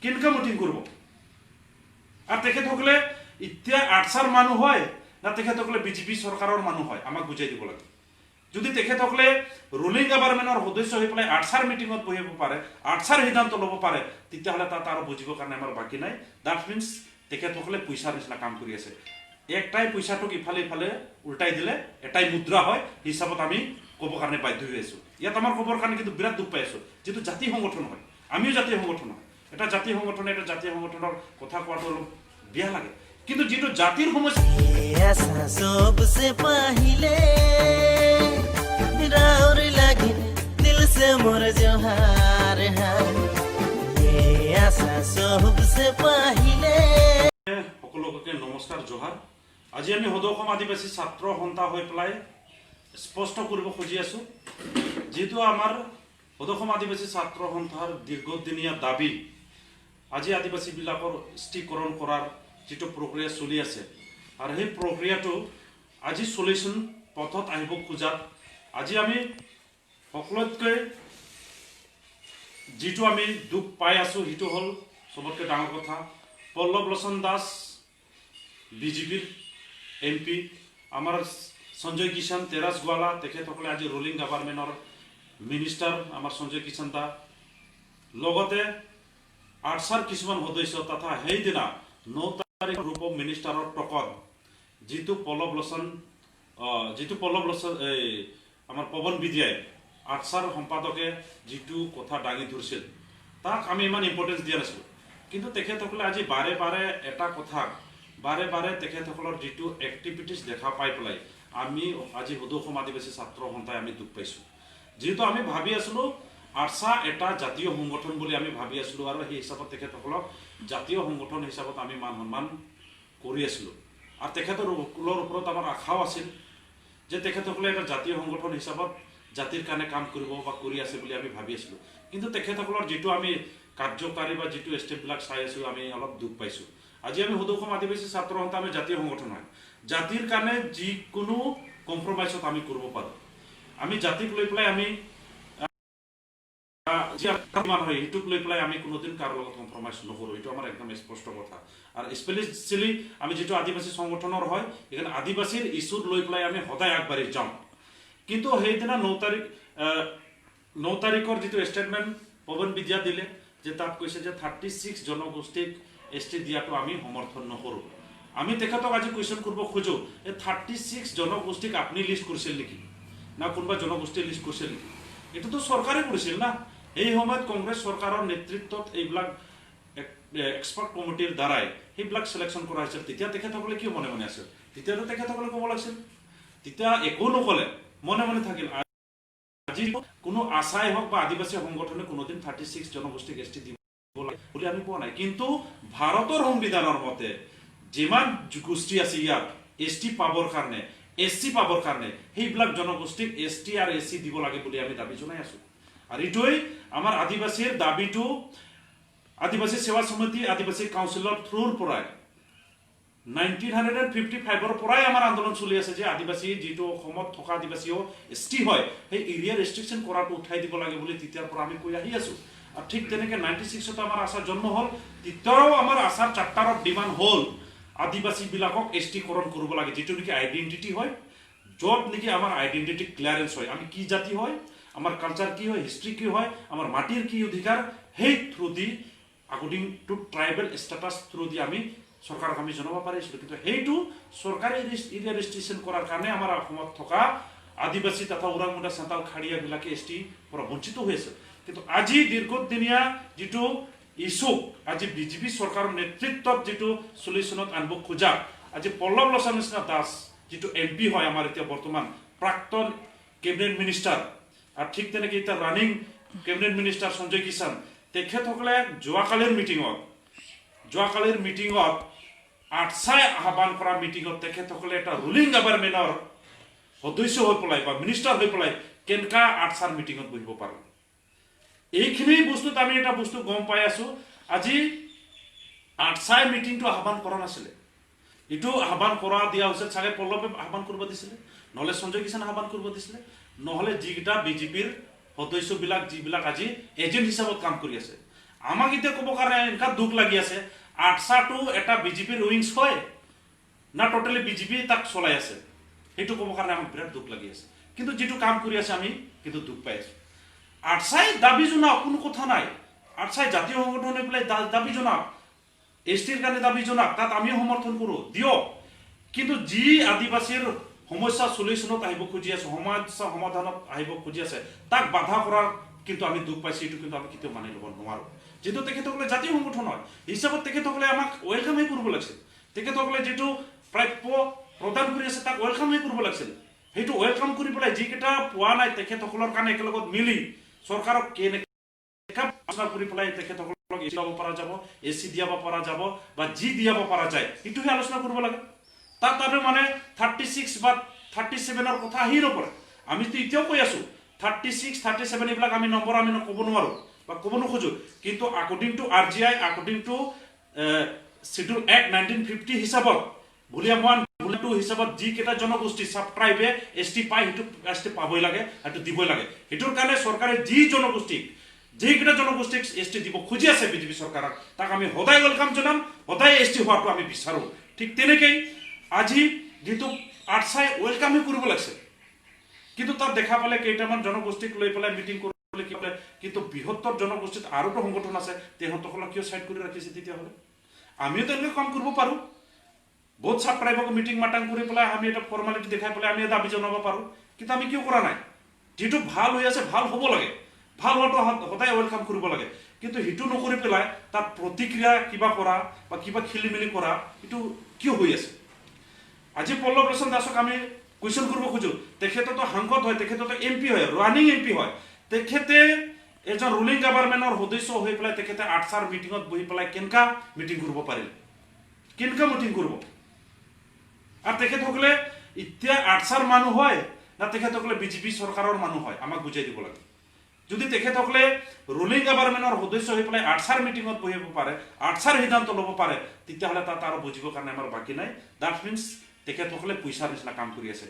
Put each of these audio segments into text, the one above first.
কেনেকৈ মিটিং কৰিব আৰু তেখেতসকলে এতিয়া আৰ্টছাৰ মানুহ হয় না তেখেতসকলে বিজেপি চৰকাৰৰ মানুহ হয় আমাক বুজাই দিব লাগে যদি তেখেতসকলে ৰুলিং গভৰ্ণমেণ্টৰ সদস্য হৈ পেলাই আৰ্টছাৰ মিটিঙত বহিব পাৰে আৰ্টছাৰ সিদ্ধান্ত ল'ব পাৰে তেতিয়াহ'লে তাত আৰু বুজিবৰ কাৰণে আমাৰ বাকী নাই দ্যাট মিনছ তেখেতসকলে পইচাৰ নিচিনা কাম কৰি আছে একটাই পইচাটোক ইফালে ইফালে উল্টাই দিলে এটাই মুদ্ৰা হয় হিচাপত আমি ক'ব কাৰণে বাধ্য হৈ আছোঁ ইয়াত আমাৰ ক'বৰ কাৰণে কিন্তু বিৰাট দুখ পাই আছোঁ যিটো জাতীয় সংগঠন হয় আমিও জাতীয় সংগঠন হয় এটা জাতীয় সংগঠনে এটা জাতীয় সংগঠনৰ কথা কোৱাটো অলপ বেয়া লাগে কিন্তু যেটো জাতিৰ সমস্যা सबसे पहले राउर लगे दिल से मोर जोहार है ये आशा सबसे पहले সকলোকে নমস্কাৰ জোহাৰ আজি আমি সদৌ অসম আদিবাসী ছাত্ৰ সন্থা হৈ পেলাই স্পষ্ট কৰিব খুজি আছো যেটো আমাৰ সদৌ অসম আদিবাসী ছাত্ৰ সন্থাৰ দীৰ্ঘদিনীয়া দাবী আজি আদিবাসী বিলাকৰ স্থিৰীকৰণ কৰাৰ যেটো প্ৰক্ৰিয়া চলি আছে আৰু এই প্ৰক্ৰিয়াটো আজি সলিউশন পথত আহিব খোজাত আজি আমি সকলোতকৈ যেটো আমি দুখ পাই আছো হিটো হল সবতকৈ ডাঙৰ কথা পল্লৱ লোচন দাস বিজেপিৰ এমপি আমাৰ সঞ্জয় কিষাণ তেৰাছ গোৱালা তেখেতসকলে আজি ৰুলিং গভৰ্ণমেণ্টৰ মিনিষ্টাৰ আমাৰ সঞ্জয় কিষাণ দা লগতে আৰ্টছাৰ কিছুমান সদস্য তথা সেইদিনা 9 তাৰিখ গ্ৰুপ অফ মিনিষ্টাৰৰ টকত যেটো পল্লৱ লোচন আমাৰ পৱন বিদ্যাই আৰ্টছাৰ সম্পাদকে যেটো কথা দাঙি ধৰিছিল তাক আমি ইমান ইম্পৰ্টেন্স দিয়া নাছিল কিন্তু তেখেতসকলে আজি বাৰে বাৰে এটা কথা বাৰে বাৰে তেখেতসকলৰ যেটো এক্টিভিটিজ দেখা পাই পেলাই আমি আজি সদৌ অসম আদিবাসী ছাত্ৰ সন্থাই আমি দুখ পাইছো যেটো আমি ভাবি আছিলো আৰ্টছা এটা জাতীয় সংগঠন বুলি আমি ভাবি আছিলো আৰু সেই হিচাপত তেখেতসকলক জাতীয় সংগঠন হিচাপত আমি মান সন্মান কৰি আছিলো আৰু তেখেতসকলৰ ওপৰত আমাৰ আশাও আছিল যে তেখেতসকলে এটা জাতীয় সংগঠন হিচাপত জাতিৰ কাৰণে কাম কৰিব বা কৰি আছে বুলি আমি ভাবি আছিলো কিন্তু তেখেতসকলৰ যেটো আমি কাৰ্যকাৰী বা যেটো ষ্টেপবিলাক চাই আছো আমি অলপ দুখ পাইছো আজি আমি সদৌ অসম আদিবাসী ছাত্ৰ সন্থা আমি জাতীয় সংগঠন হয় জাতিৰ কাৰণে যিকোনো কম্প্ৰমাইজত আমি কৰিব পাৰো আমি জাতিক লৈ পেলাই আমি হিটোক লৈ পেলাই আমি কোনোদিন কাৰো লগত কম্প্ৰমাইজ নকৰো এইটো আমাৰ একদম স্পষ্ট কথা আৰু স্পেচিয়েলি আমি যেটো আদিবাসী সংগঠনৰ হয় এখানে আদিবাসীৰ ইস্যুত লৈ পেলাই আমি সদায় আগবাঢ়ি যাওঁ কিন্তু সেইদিনা 9 তাৰিখৰ যেটো ষ্টেটমেন্ট পৱন বিদ্যা দিলে যে তাত কৈছে যে 36 জনগোষ্ঠীক এসটি দিয়াটো আমি সমৰ্থন নকৰো আমি তেখেতক আজি কোৱেশ্চন কৰিব খোজো এই 36 জনগোষ্ঠীক আপুনি লিষ্ট কৰিছিল নেকি না কোনবা জনগোষ্ঠী লিষ্ট কৰিছিল নেকি এটো তো সৰকাৰে কৰিছিল না এই সময়ত কংগ্ৰেছ সৰকাৰৰ নেতৃত্বত এইবিলাক এক্সপাৰ্ট কমিটিৰ দ্বাৰাই এইবিলাক সিলেকশন কৰা হৈছিল তেতিয়া তেখেতসকলে কি মনে মনে আছিল তেতিয়া তেখেতসকলে ক'ব লাগিছিল তেতিয়া একো নকলে মনে মনে থাকিল আজি কোনো আশাই হওক বা আদিবাসী সংগঠনে কোনোদিন 36 জনগোষ্ঠীক এসটি দিব বুলি আমি কোৱা নাই কিন্তু ভাৰতৰ সংবিধানৰ মতে যিমান গোষ্ঠী আছে ইয়াত এসটি পাবৰ কাৰণে এসসি পাবৰ কাৰণে সেইবিলাক জনগোষ্ঠীক এসটি আৰু এসসি দিব লাগে বুলি আমি দাবী জনাই আছো আৰু ইটোই আমাৰ আদিবাসীৰ দাবীটো আদিবাসী সেৱা সমিতি আদিবাসী কাউন্সিলৰ থ্ৰুৰ পৰাই 1955 ৰ পৰাই আমাৰ আন্দোলন চলি আছে যে আদিবাসী যেটো অসমত থকা আদিবাসীও এসটি হয় সেই এৰিয়া ৰেষ্ট্ৰিকশন কৰাটো উঠাই দিব লাগে বুলি তেতিয়াৰ পৰা আমি কৈ আহি আছো আৰু ঠিক তেনেকৈ 96 ত আমাৰ আশাৰ জন্ম হল তেতিয়াও আমাৰ আশাৰ চাৰ্টাৰ অফ ডিমান্ড হল আদিবাসী বিলাকক এসটিকৰণ কৰিব লাগে যেটো নেকি আইডেন্টিটি হয় যত নেকি আমাৰ আইডেন্টিটি ক্লিয়াৰেন্স হয় আমি কি জাতি হয় আমাৰ কালচাৰ কি হয় হিষ্ট্ৰি কি হয় আমাৰ মাটিৰ কি অধিকাৰ সেই থ্ৰু দি আকৰ্ডিং টু ট্ৰাইবেল ষ্টেটাস থ্ৰু দি আমি সৰকাৰক আমি জনাব পাৰিছিলো কিন্তু হেইটো সৰকাৰে এৰিয়া ৰেষ্ট্ৰিকশন কৰাৰ কাৰণে আমাৰ অসমত থকা আদিবাসী তথা ওৰাংমুণ্ডা সাঁওতাল খাড়িয়া বিলাকে এসটি পৰা বঞ্চিত হৈছে কিন্তু আজি দীৰ্ঘদিনীয়া যেটো ইস্যু আজি বিজেপি সৰকাৰেৰ নেতৃত্বত যেটো সলিউশনত আনব খোজা আজি পল্লৱ লোচন দাস যেটো এমপি হয় আমাৰ এতিয়া বৰ্তমান প্ৰাক্তন কেবিনেট মিনিষ্টাৰ আৰু ঠিক তেনেকৈ এটা running cabinet minister Sanjay Kishan তেখেতসকলে যোৱাকালিৰ মিটিঙত আৰ্টছাই আহ্বান কৰা মিটিঙত তেখেতসকলে এটা ৰুলিং গভৰ্ণমেণ্টৰ সদস্য হৈ পেলাই বা মিনিষ্টাৰ হৈ পেলাই কেনকা আৰ্টছাৰ মিটিঙত বহিব পাৰে এইখিনি বস্তুত আমি এটা বস্তু গম পাই আছো আজি আৰ্টছাই মিটিংটো আহ্বান কৰা নাছিলে এটো আহ্বান কৰা দিয়া হৈছে চাগে পল্লৱে আহ্বান কৰিব দিছিলে নহলে সঞ্জয় কিষাণ আহ্বান কৰিব দিছিলে নহলে যিটা বিজেপিৰ সদস্যবিলাক যিবিলাক আজি এজেন্ট হিচাপত কাম কৰি আছে আমাক এতিয়া ক'ব কাৰণে এনেকুৱা দুখ লাগি আছে আটচাটো এটা বিজেপিৰ উইংছ হয় না টোটেলি বিজেপি তাক চলাই আছে, সেইটো ক'ব কাৰণে আমাক বিৰাট দুখ লাগি আছে। কিন্তু যিটো কাম কৰি আছে আমি কিন্তু দুখ পাই আছো। আটচাই দাবী জনাওক, কোনো কথা নাই, আটচাই জাতীয় সংগঠন হৈ পেলাই দাবী জনাওক, এছটিৰ কাৰণে দাবী জনাওক, তাত আমিও সমৰ্থন কৰোঁ, দিয়ক। কিন্তু যি আদিবাসীৰ সমস্যা সলিউশ্যনত আহিব খুজি আছে, সমস্যা সমাধানত আহিব খুজি আছে, তাক বাধা কৰাৰ কিন্তু আমি দুখ পাইছোঁ, এইটো কিন্তু আমি কেতিয়াও মানি ল'ব নোৱাৰোঁ। যিহেতু তেখেতসকলে জাতীয় সংগঠন হয় হিচাপত তেখেতসকলে আমাক ৱেলকামেই কৰিব লাগিছিল, তেখেতসকলে যিটো প্ৰাপ্য প্ৰদান কৰি আছে তাক ৱেলকামেই কৰিব লাগিছিল। সেইটো ৱেলকাম কৰি পেলাই যিকেইটা পোৱা নাই তেখেতসকলৰ কাৰণে একেলগত মিলি চৰকাৰক আলোচনা কৰি পেলাই তেখেতসকলক এচি দিব পৰা যাব, এচি দিয়াব পৰা যাব বা যি দিয়াব পৰা যায় সেইটোহে আলোচনা কৰিব লাগে। তাত আৰু মানে 36 বা 37ৰ কথা আহি নপৰে। আমিতো এতিয়াও কৈ আছো 36, 37 এইবিলাক আমি নম্বৰ আমি ক'ব নোৱাৰোঁ বা ক'ব নোখোজোঁ। কিন্তু according to RGI, according to schedule act 1950 হিচাপত ভলিউম 1 ভলিউম 2 হিচাপত যিকেইটা জনগোষ্ঠী চাব ট্ৰাইবে ST পায় সেইটো ST পাবই লাগে, সেইটো দিবই লাগে। সেইটোৰ কাৰণে চৰকাৰে যি জনগোষ্ঠীক যিকেইটা জনগোষ্ঠীক ST দিব খুজি আছে বিজেপি চৰকাৰক, তাক আমি সদায় ৱেলকাম জনাম, সদায় ST হোৱাটো আমি বিচাৰোঁ। ঠিক তেনেকেই আজি যিটো আটচাই ৱেলকামেই কৰিব লাগিছে, কিন্তু তাত দেখা পালে কেইটামান জনগোষ্ঠীক লৈ পেলাই মিটিং কৰিবলৈ কি বোলে, কিন্তু বৃহত্তৰ জনগোষ্ঠীত আৰুতো সংগঠন আছে, তেহঁতসকলক কিয় চাইড কৰি ৰাখিছে? তেতিয়াহ'লে আমিও তেনেকৈ কাম কৰিব পাৰোঁ। বহুত চাব ট্ৰাইবক মিটিং মাটাং কৰি পেলাই আমি এটা ফৰ্মালিটি দেখাই পেলাই আমি দাবী জনাব পাৰোঁ, কিন্তু আমি কিয় কৰা নাই? যিটো ভাল হৈ আছে ভাল হ'ব লাগে, ভাল হোৱাটো সদায় ৱেলকাম কৰিব লাগে, কিন্তু সেইটো নকৰি পেলাই তাত প্ৰতিক্ৰিয়া কিবা কৰা বা কিবা খেলি মেলি কৰা, এইটো কিয় হৈ আছে? আজি পল্লৱ লোচন দাসক আমি কুৱেশ্যন কৰিব খোজোঁ, তেখেততো সাংসদ হয়, তেখেততো MP হয়, ৰানিং MP হয়, তেখেতে এজন ৰুলিং গভৰ্ণমেণ্টৰ সদস্য হৈ পেলাই তেখেতে আটচাৰ মিটিঙত বহি পেলাই কেনেকা মিটিং কৰিব পাৰিল, কেনেকা মিটিং কৰিব? আৰু তেখেতসকলে এতিয়া আটচাৰ মানুহ হয় না তেখেতসকলে বিজেপি চৰকাৰৰ মানুহ হয়? আমাক বুজাই দিব লাগে। যদি তেখেতসকলে ৰুলিং গভৰ্ণমেণ্টৰ সদস্য হৈ পেলাই আটচাৰ মিটিঙত বহিব পাৰে, আটচাৰ সিদ্ধান্ত ল'ব পাৰে, তেতিয়াহ'লে তাত আৰু বুজিবৰ কাৰণে আমাৰ বাকী নাই। দ্যাট মিনছ তেখেতসকলে পইচাৰ নিচিনা কাম কৰি আছে।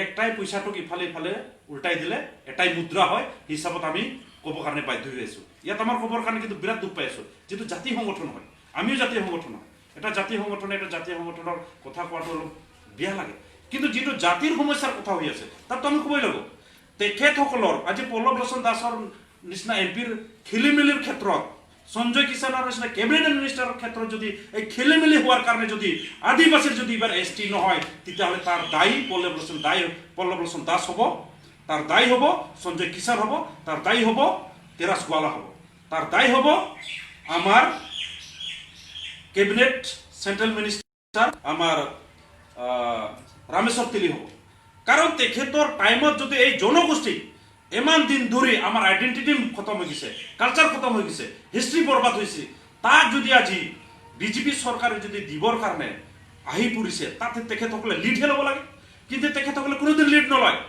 একটাই পইচাটোক ইফালে ইফালে উল্টাই দিলে এটাই মুদ্ৰা হয় হিচাপত আমি ক'ব কাৰণে বাধ্য হৈ আছোঁ। ইয়াত আমাৰ ক'বৰ কাৰণে কিন্তু বিৰাট দুখ পাই আছোঁ। যিটো জাতি সংগঠন হয়, আমিও জাতীয় সংগঠন হয়, এটা জাতীয় সংগঠনৰ কথা কোৱাটো অলপ বেয়া লাগে। কিন্তু যিটো জাতিৰ সমস্যাৰ কথা হৈ আছে তাততো আমি ক'বই লাগিব। তেখেতসকলৰ আজি পল্লৱ লোচন দাসৰ নিচিনা MPৰ খেলি মেলিৰ ক্ষেত্ৰত, সঞ্জয় কিষাণৰ নিচিনা কেবিনেট মিনিষ্টাৰৰ ক্ষেত্ৰত যদি এই খেলি মেলি হোৱাৰ কাৰণে যদি আদিবাসীৰ যদি এইবাৰ ST নহয়, তেতিয়াহ'লে তাৰ দায়ী পল্লৱ লোচন দাস হ'ব, তাৰ দায়ী হ'ব সঞ্জয় কিষাণ হ'ব, তাৰ দায়ী হ'ব তেৰাছ গোৱালা হ'ব, তাৰ দায়ী হ'ব আমাৰ কেবিনেট চেন্ট্ৰেল মিনিষ্টাৰ আমাৰ ৰামেশ্বৰ তেলী হ'ব। কাৰণ তেখেতৰ টাইমত যদি এই জনগোষ্ঠী ইমান দিন ধৰি আমাৰ আইডেণ্টিটি খতম হৈ গৈছে, কালচাৰ খতম হৈ গৈছে, হিষ্ট্ৰী বৰবাদ হৈছে, তাক যদি আজি বিজেপি চৰকাৰে যদি দিবৰ কাৰণে আহি পৰিছে, তাতে তেখেতসকলে লিডহে ল'ব লাগে। কিন্তু তেখেতসকলে কোনোদিন লিড নলয়,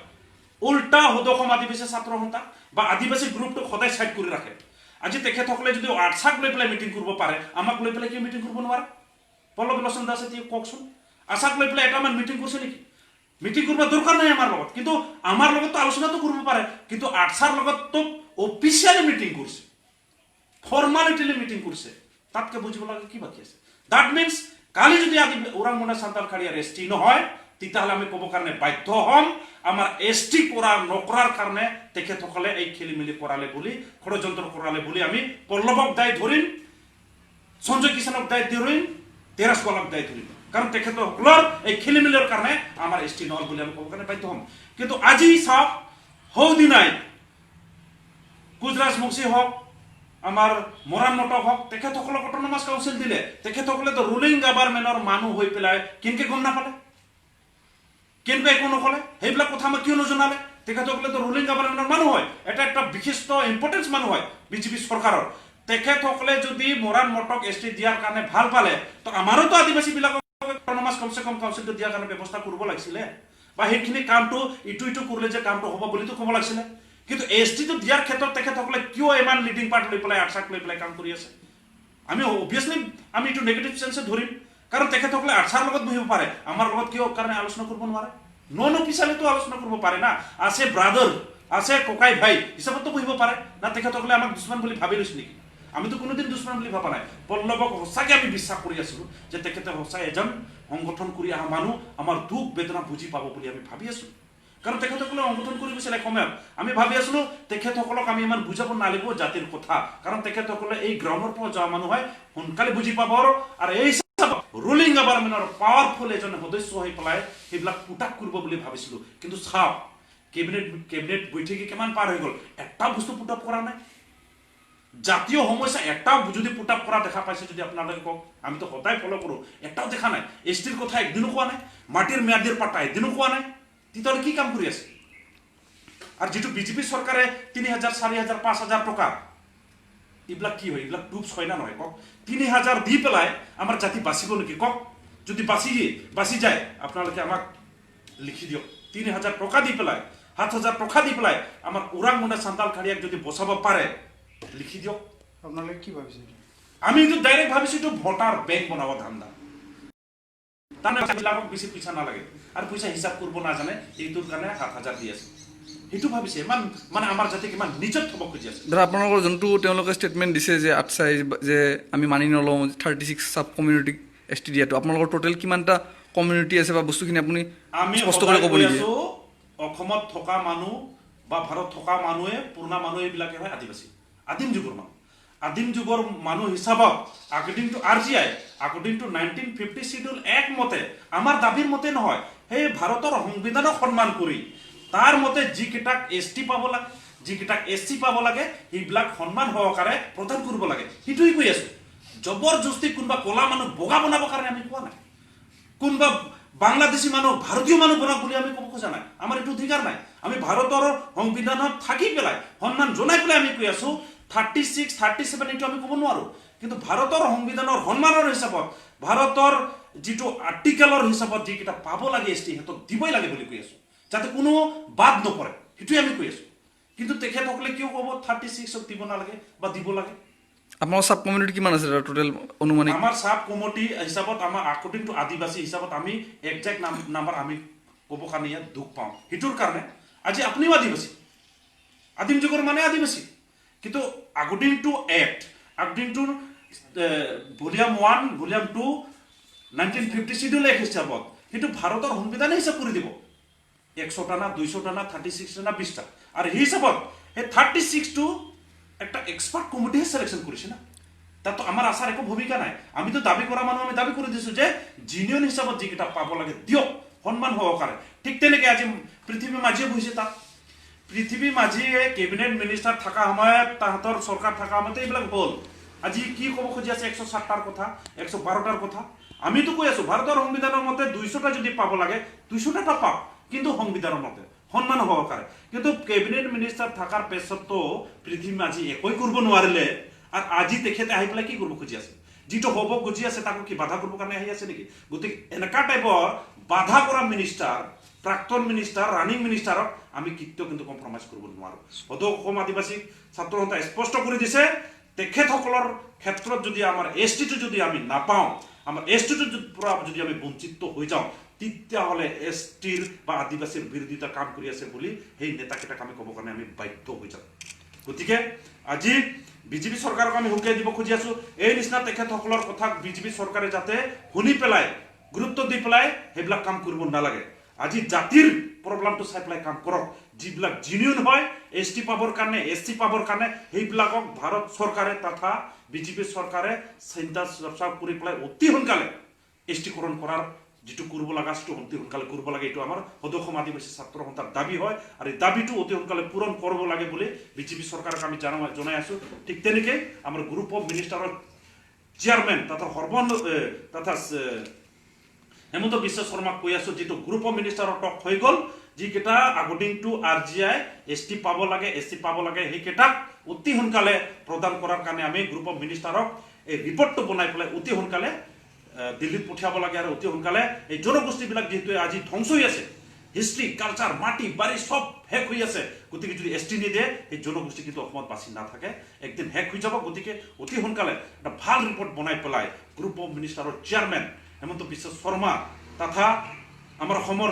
উল্টা সদসম আদিবাসী ছাত্ৰ সন্থা বা আদিবাসী গ্ৰুপটোক সদায় ছাইড কৰি ৰাখে। আজি তেখেতসকলে যদি আটচাক লৈ পেলাই মিটিং কৰিব পাৰে, আমাক লৈ পেলাই কিয় মিটিং কৰিব নোৱাৰে? পল্লৱ লোচন দাস এতিয়া কওকচোন, আশাক লৈ পেলাই এটামান মিটিং কৰিছে নেকি? মিটিং কৰিব দৰকাৰ নাই আমাৰ লগত, কিন্তু আমাৰ লগতো আলোচনাটো কৰিব পাৰে। কিন্তু আটচাৰ লগততো অফিচিয়েলি মিটিং কৰিছে, ফৰ্মালিটিলি মিটিং কৰিছে, তাতকে বুজিব লাগে কি বাকী আছে? দ্যাট মিনছ কালি যদি আজি ওৰাং মুণ্ডা সান্তাল খাৰিয়াৰ ST নহয়, তেতিয়াহ'লে আমি ক'ব কাৰণে বাধ্য হ'ম আমাৰ ST কৰা নকৰাৰ কাৰণে তেখেতসকলে এই খেলি মেলি কৰালে বুলি, ষড়যন্ত্ৰ কৰালে বুলি আমি পল্লৱক দায় ধৰিম, সঞ্জয় কিষাণক দায় ধৰিম, তেৰাছ গোৱালাক দায় ধৰিম। কাৰণ তেখেতসকলৰ এই খেলি মেলিৰ কাৰণে আমাৰ ST নহ'ল বুলি আমি ক'ব কাৰণে বাধ্য হ'ম। কিন্তু আজি চাওক, সৌদিনাই কোচ ৰাজবংশী হওক, আমাৰ মৰাণ মটক হওক, তেখেতসকলক অট'নমাছ কাউন্সিল দিলে, তেখেতসকলেতো ৰুলিং গভৰ্ণমেণ্টৰ মানুহ হৈ পেলাই কেনেকৈ গম নাপালে, কেনেকৈ একো নক'লে? সেইবিলাক কথা আমাক কিয় নজনালে? তেখেতসকলেতো ৰুলিং গভৰ্ণমেণ্টৰ মানুহ হয়, এটা বিশিষ্ট ইম্পৰ্টেঞ্চ মানুহ হয় বিজেপি চৰকাৰৰ। তেখেতসকলে যদি মৰাণ মটক ST দিয়াৰ কাৰণে ভাল পালে, তো আমাৰোতো আদিবাসীবিলাকক অট'নমাছ কমচে কম কাউন্সিলটো দিয়াৰ কাৰণে ব্যৱস্থা কৰিব লাগিছিলে, বা সেইখিনি কামটো ইটো কৰিলে যে কামটো হ'ব বুলিতো ক'ব লাগিছিলে। কিন্তু STটো দিয়াৰ ক্ষেত্ৰত তেখেতসকলে কিয় ইমান লিডিং পাৰ্ট লৈ পেলাই আটচাক লৈ পেলাই কাম কৰি আছে? আমি অবভিয়াছলি আমি এইটো নেগেটিভ চেন্সে ধৰিম, কাৰণ তেখেতসকলে আটচাৰ লগত বহিব পাৰে, আমাৰ লগত কিয় কাৰণে আলোচনা কৰিব নোৱাৰে? নন অফিচিয়েলিতো আলোচনা কৰিব পাৰে না, আছে ব্ৰাদাৰ, আছে ককাই ভাই হিচাপতো বহিব পাৰে না? তেখেতসকলে আমাক দুশ্মন বুলি ভাবি লৈছে নেকি? আমিতো কোনোদিন দুশ্মন বুলি ভাবা নাই পল্লৱক সঁচাকৈ আমি বিশ্বাস কৰি আছিলোঁ যে তেখেতে সঁচাই এজন সংগঠন কৰি অহা মানুহ আমাৰ দুখ বেদনা বুজি পাব বুলি আমি ভাবি আছোঁ কাৰণ তেখেতসকলে সংগঠন কৰি গৈছিলে সময়ত আমি ভাবি আছিলোঁ তেখেতসকলক আমি ইমান বুজাব নালাগিব জাতিৰ কথা কাৰণ তেখেতসকলে এই গ্ৰাউণ্ডৰ পৰা যোৱা মানুহ হয় সোনকালে বুজি পাব আৰু এই ৰুলিং গভৰ্ণমেণ্টৰ পাৱাৰফুল এজন সদস্য হৈ পেলাই সেইবিলাক পুটাক কৰিব বুলি ভাবিছিলোঁ কিন্তু চাওক কেবিনেট বৈঠকি কিমান পাৰ হৈ গ'ল এটা বস্তু পুট আপ কৰা নাই জাতীয় সমস্যা এটাও যদি পুট আপ কৰা দেখা পাইছে যদি আপোনালোকে কওক আমিতো সদায় ফলো কৰোঁ এটাও দেখা নাই এছটিৰ কথা একদিনো কোৱা নাই মাটিৰ ম্যাদিৰ পাতা একদিনো কোৱা নাই তেতিয়াহ'লে কি কাম কৰি আছে আৰু যিটো বিজেপি চৰকাৰে ৩,০০০ ৪,০০০ ৫,০০০ টকা এইবিলাক কি হয় এইবিলাক টুপছ হয় না নহয় কওক ৩,০০০ দি পেলাই আমাৰ জাতি বাচিব নেকি কওক যদি বাচি যায় আপোনালোকে আমাক লিখি দিয়ক ৩,০০০ টকা দি পেলাই ৭,০০০ টকা দি পেলাই আমাৰ ওৰাং মুণ্ডা চান্তাল খাৰিয়াক যদি বচাব পাৰে লিখি দিয়ক আপোনালোকে কি ভাবিছে আমি কিন্তু ডাইৰেক্ট ভাবিছোঁ এইটো ভোটাৰ বেংক বনাব ধান্দা তাৰমানে বেছি পইচা নালাগে আৰু পইচা হিচাপ কৰিব নাজানে এইটোৰ কাৰণে ৭,০০০ দি আছে সেইটো ভাবিছে ইমান মানে আমাৰ জাতিক ইমান নিজত থ'ব খুজি আছে ধৰা আপোনালোকৰ যোনটো তেওঁলোকে ষ্টেটমেণ্ট দিছে যে আচ্ছা যে আমি মানি নলওঁ 36 চাব কমিউনিটিক এছ টি দিয়াটো আপোনালোকৰ টোটেল কিমানটা কমিউনিটি আছে বা বস্তুখিনি আপুনি আমি স্পষ্ট কৰি ক'ব নেকি অসমত থকা মানুহ বা ভাৰত থকা মানুহে পুৰণা মানুহ এইবিলাকে হয় আদিবাসী আদিম যুগৰ মানুহ হিচাপত আকৰ্ডিং to RGI according two 1950 schedule এক মতে আমাৰ দাবীৰ মতে নহয় সেই ভাৰতৰ সংবিধানক সন্মান কৰি তাৰ মতে যিকেইটাক ST পাব লাগে যিকেইটাক SC পাব লাগে সেইবিলাক সন্মান সহকাৰে প্ৰদান কৰিব লাগে সেইটোৱে কৈ আছোঁ জবৰদস্তি কোনোবা ক'লা মানুহ বগা বনাবৰ কাৰণে আমি কোৱা নাই কোনোবা বাংলাদেশী মানুহ ভাৰতীয় মানুহ বনাওক বুলি আমি ক'ব খোজা নাই আমাৰ এইটো অধিকাৰ নাই আমি ভাৰতৰ সংবিধানত থাকি পেলাই সন্মান জনাই পেলাই আমি কৈ আছোঁ 36 37 এইটো আমি ক'ব নোৱাৰোঁ কিন্তু ভাৰতৰ সংবিধানৰ সন্মানৰ হিচাপত ভাৰতৰ যিটো আৰ্টিকেলৰ হিচাপত যিকেইটা পাব লাগে ST সিহঁতক দিবই লাগে বুলি কৈ আছোঁ যাতে কোনো বাদ নপৰে সেইটোৱে আমি কৈ আছোঁ কিন্তু তেখেতসকলে কিয় ক'ব 36ক দিব নালাগে বা দিব লাগে আপোনাৰ সাব কমিউনিটি কিমান আছে টোটেল অনুমানিক আমাৰ সাব কমিউনিটি হিচাপত আমাৰ আকৰ্ডিং টু আদিবাসী হিচাপত আমি একজেক্ট নাম্বাৰ আমি ক'ব কাৰণে ইয়াত দুখ পাওঁ সেইটোৰ কাৰণে আজি আপুনিও আদিবাসী আদিম যুগৰ মানে আদিবাসী কিন্তু according to act according to volume 1 volume 2 1950 schedule এক হিচাপত সেইটো ভাৰতৰ সংবিধানে হিচাপ কৰি দিব 100টা না 200টা না 36টা না 20টা আৰু সেই হিচাপত সেই 36টো একটা এক্সপার্ট কমিটিহে সিলেকশন করেছে না তাত আমার আশার একো ভূমিকা নাই আমি তো দাবি করা মানুষ আমি দাবি করে দিছো যে জিনিয়ন হিসাবত যিকেইটা পাব লাগে দিয়ক সন্মান সহকারে ঠিক তেনেকে আজি পৃথিৱী মাঝিয়ে বহিছে তাত পৃথিৱী মাঝিয়ে কেবিনেট মিনিষ্টাৰ থকা সময়ত তাহাঁতৰ চৰকাৰ থকা সময়তে এইবিলাক হ'ল আজি কি ক'ব খুজি আছে 107টাৰ কথা 112টাৰ কথা আমিতো কৈ আছো ভাৰতৰ সংবিধানৰ মতে 200টা যদি পাব লাগে 200টা পাওক কিন্তু সংবিধানৰ মতে সন্মান সহকাৰে কিন্তু কেবিনেট মিনিষ্টাৰ থাকাৰ পেছতো পৃথিৱী আজি একোই কৰিব নোৱাৰিলে আৰু আজি তেখেতে আহি পেলাই কি কৰিব খুজি আছে যিটো হ'ব খুজি আছে তাকো কি বাধা কৰিব কাৰণে আহি আছে নেকি গতিকে এনেকা টাইপৰ বাধা কৰা মিনিষ্টাৰ প্ৰাক্তন মিনিষ্টাৰ ৰানিং মিনিষ্টাৰক আমি কেতিয়াও কিন্তু কম্প্ৰমাইজ কৰিব নোৱাৰোঁ সদৌ অসম আদিবাসী ছাত্ৰ সন্থা স্পষ্ট কৰি দিছে তেখেতসকলৰ ক্ষেত্ৰত যদি আমাৰ STটো যদি আমি নাপাওঁ আমাৰ STটোৰ পৰা যদি আমি বঞ্চিত হৈ যাওঁ তেতিয়াহ'লে STৰ বা আদিবাসীৰ বিৰোধিতা কাম কৰি আছে বুলি সেই নেতাকেইটাক আমি ক'ব কাৰণে আমি বাধ্য হৈ যাওঁ গতিকে আজি বিজেপি চৰকাৰক আমি হুকিয়াই দিব খুজি আছোঁ এই নিচিনা তেখেতসকলৰ কথা বিজেপি চৰকাৰে যাতে শুনি পেলাই গুৰুত্ব দি পেলাই সেইবিলাক কাম কৰিব নালাগে আজি জাতিৰ প্ৰব্লেমটো চাই পেলাই কাম কৰক যিবিলাক জিনিয়ন হয় ST পাবৰ কাৰণে SC পাবৰ কাৰণে সেইবিলাকক ভাৰত চৰকাৰে তথা বিজেপি চৰকাৰে চিন্তা চৰ্চা কৰি পেলাই অতি সোনকালে STকৰণ কৰাৰ যিটো কৰিব লগা সেইটো অতি সোনকালে কৰিব লাগে এইটো আমাৰ সদৌ অসম আদিবাসী ছাত্ৰ সন্থাৰ দাবী হয় আৰু এই দাবীটো অতি সোনকালে পূৰণ কৰিব লাগে বুলি বিজেপি চৰকাৰক আমি জনাই আছোঁ ঠিক তেনেকৈ আমাৰ গ্ৰুপ অফ মিনিষ্টাৰৰ চেয়াৰমেন তথা হেমন্ত বিশ্ব শৰ্মাক কৈ আছোঁ যিটো গ্ৰুপ অফ মিনিষ্টাৰৰ টক হৈ গ'ল যিকেইটা আকৰ্ডিং টু RGI ST পাব লাগে SC পাব লাগে সেইকেইটাক অতি সোনকালে প্ৰদান কৰাৰ কাৰণে আমি গ্ৰুপ অফ মিনিষ্টাৰক এই ৰিপৰ্টটো বনাই পেলাই অতি সোনকালে দিল্লীত পঠিয়াব লাগে আৰু অতি সোনকালে এই জনগোষ্ঠীবিলাক যিহেতু আজি ধ্বংস হৈ আছে হিষ্ট্ৰী কালচাৰ মাটি বাৰী সব শেষ হৈ আছে গতিকে যদি ST নিদিয়ে সেই জনগোষ্ঠী কিন্তু অসমত বাচি নাথাকে একদিন শেষ হৈ যাব গতিকে অতি সোনকালে এটা ভাল ৰিপৰ্ট বনাই পেলাই group of মিনিষ্টাৰৰ chairman Hemanta Biswa Sarma তথা আমাৰ অসমৰ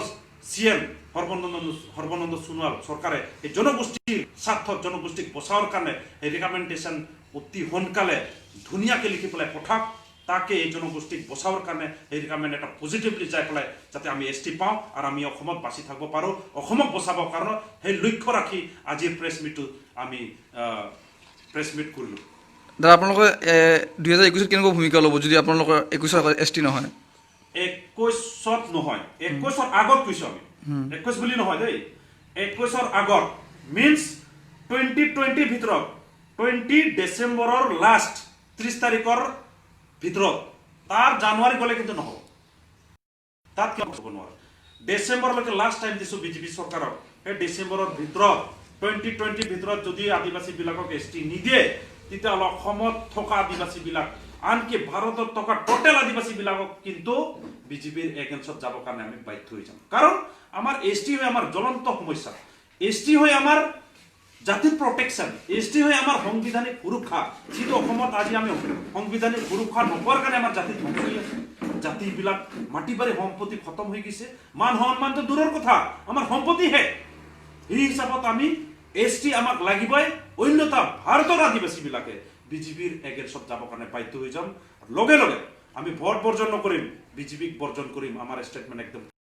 CM সৰ্বানন্দ সোণোৱাল চৰকাৰে এই জনগোষ্ঠীৰ স্বাৰ্থত জনগোষ্ঠীক বচাওয়াৰ কাৰণে এই ৰিকমেণ্ডেশ্যন অতি সোনকালে ধুনীয়াকৈ লিখি পেলাই পঠাওক তাকে এই জনগোষ্ঠীক বচাবৰ কাৰণে সেইকাৰণে এটা পজিটিভলি যাই পেলাই যাতে আমি ST পাওঁ আৰু আমি অসমত বাচি থাকিব পাৰোঁ অসমক বচাবৰ কাৰণে সেই লক্ষ্য ৰাখি আজিৰ প্ৰেছ মিটটো আমি প্ৰেছ মিট কৰিলোঁ দাদা আপোনালোকে 2021 কেনেকুৱা ভূমিকা ল'ব যদি আপোনালোকৰ 21 ST নহয় 21ত নহয় 21ৰ আগত কৈছোঁ আমি 21 বুলি নহয় দেই 21ৰ আগত মিনছ 2020 ভিতৰত 20 ডিচেম্বৰৰ লাষ্ট 30 তাৰিখৰ ভিতৰত তাৰ জানুৱাৰী গ'লে কিন্তু নহ'ব তাত কিয় হ'ব নোৱাৰে ডিচেম্বৰলৈকে লাষ্ট টাইম দিছোঁ বিজেপি চৰকাৰক সেই ডিচেম্বৰৰ ভিতৰত 2020 ভিতৰত যদি আদিবাসীবিলাকক ST নিদিয়ে তেতিয়াহ'লে অসমত থকা আদিবাসীবিলাক আনকি ভাৰতত থকা টোটেল আদিবাসীবিলাকক কিন্তু বিজেপিৰ এগেইনষ্টত যাবৰ কাৰণে আমি বাধ্য হৈ যাম কাৰণ আমাৰ ST হৈ আমাৰ জ্বলন্ত সমস্যা ST হৈ আমাৰ জাতিৰ প্ৰটেকশ্যন ST হৈ আমাৰ সাংবিধানিক সুৰক্ষা যিটো অসমত আজি আমি সাংবিধানিক সুৰক্ষা নোপোৱাৰ কাৰণে আমাৰ জাতি ধ্বংস হৈ আছে জাতিবিলাক মাটি বাৰী সম্পত্তি খতম হৈ গৈছে মান সন্মানটো দূৰৰ কথা আমাৰ সম্পত্তিহে এই হিচাপত আমি ST আমাক লাগিবই অন্যথা ভাৰতৰ আদিবাসীবিলাকে বিজেপিৰ এগেইনষ্টত যাবৰ কাৰণে বাধ্য হৈ যাম লগে লগে আমি ভোট বৰ্জন নকৰিম বিজেপিক বৰ্জন কৰিম আমাৰ ষ্টেটমেণ্ট একদম